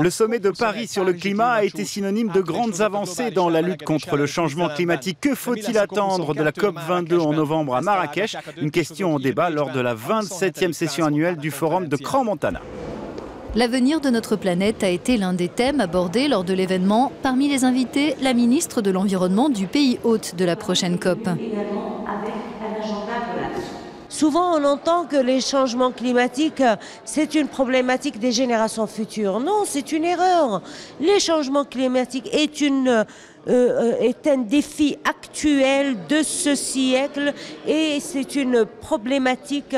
Le sommet de Paris sur le climat a été synonyme de grandes avancées dans la lutte contre le changement climatique. Que faut-il attendre de la COP22 en novembre à Marrakech? Une question en débat lors de la 27e session annuelle du Forum de Crans-Montana. L'avenir de notre planète a été l'un des thèmes abordés lors de l'événement. Parmi les invités, la ministre de l'Environnement du pays hôte de la prochaine COP. Souvent, on entend que les changements climatiques, c'est une problématique des générations futures. Non, c'est une erreur. Les changements climatiques est un défi actuel de ce siècle et c'est une problématique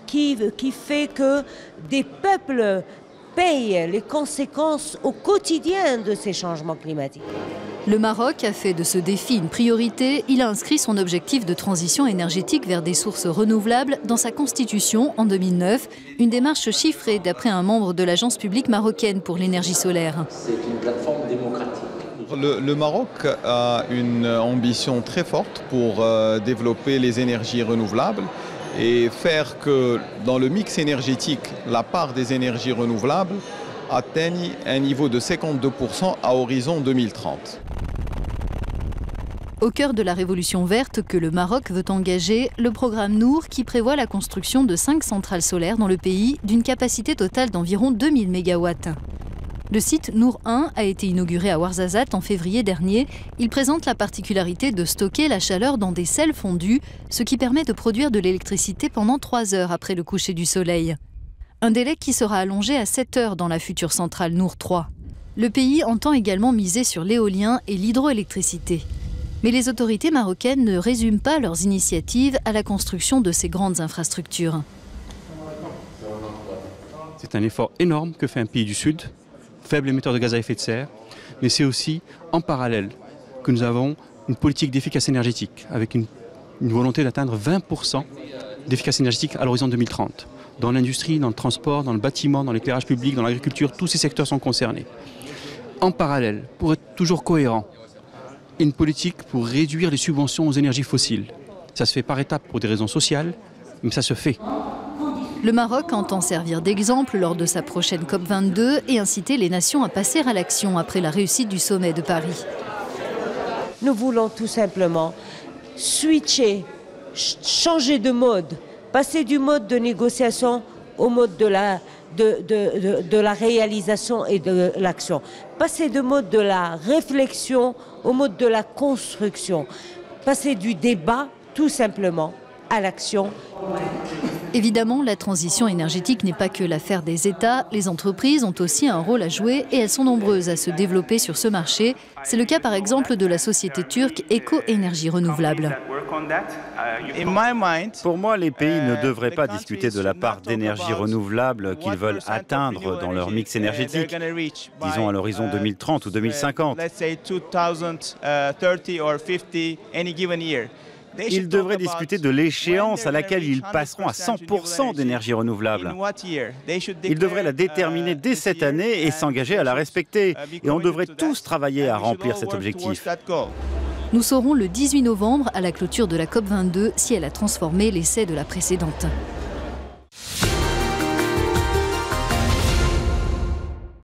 qui fait que des peuples payent les conséquences au quotidien de ces changements climatiques. Le Maroc a fait de ce défi une priorité. Il a inscrit son objectif de transition énergétique vers des sources renouvelables dans sa constitution en 2009. Une démarche chiffrée d'après un membre de l'agence publique marocaine pour l'énergie solaire. C'est une plateforme démocratique. Le Maroc a une ambition très forte pour développer les énergies renouvelables et faire que dans le mix énergétique, la part des énergies renouvelables atteigne un niveau de 52% à horizon 2030. Au cœur de la révolution verte que le Maroc veut engager, le programme Nour qui prévoit la construction de 5 centrales solaires dans le pays d'une capacité totale d'environ 2000 MW. Le site Nour 1 a été inauguré à Ouarzazate en février dernier. Il présente la particularité de stocker la chaleur dans des sels fondus, ce qui permet de produire de l'électricité pendant 3 heures après le coucher du soleil. Un délai qui sera allongé à 7 heures dans la future centrale Nour 3. Le pays entend également miser sur l'éolien et l'hydroélectricité. Mais les autorités marocaines ne résument pas leurs initiatives à la construction de ces grandes infrastructures. C'est un effort énorme que fait un pays du Sud, faible émetteur de gaz à effet de serre, mais c'est aussi en parallèle que nous avons une politique d'efficacité énergétique avec une volonté d'atteindre 20% d'efficacité énergétique à l'horizon 2030. Dans l'industrie, dans le transport, dans le bâtiment, dans l'éclairage public, dans l'agriculture, tous ces secteurs sont concernés. En parallèle, pour être toujours cohérent, une politique pour réduire les subventions aux énergies fossiles. Ça se fait par étapes pour des raisons sociales, mais ça se fait. Le Maroc entend servir d'exemple lors de sa prochaine COP22 et inciter les nations à passer à l'action après la réussite du sommet de Paris. Nous voulons tout simplement switcher, changer de mode, passer du mode de négociation au mode de la réalisation et de l'action. Passer du mode de la réflexion au mode de la construction. Passer du débat, tout simplement, à l'action. Évidemment, la transition énergétique n'est pas que l'affaire des États. Les entreprises ont aussi un rôle à jouer et elles sont nombreuses à se développer sur ce marché. C'est le cas par exemple de la société turque Eco Énergie Renouvelable. Pour moi, les pays ne devraient pas discuter de la part d'énergie renouvelable qu'ils veulent atteindre dans leur mix énergétique, disons à l'horizon 2030 ou 2050. Ils devraient discuter de l'échéance à laquelle ils passeront à 100% d'énergie renouvelable. Ils devraient la déterminer dès cette année et s'engager à la respecter. Et on devrait tous travailler à remplir cet objectif. Nous saurons le 18 novembre, à la clôture de la COP22, si elle a transformé l'essai de la précédente.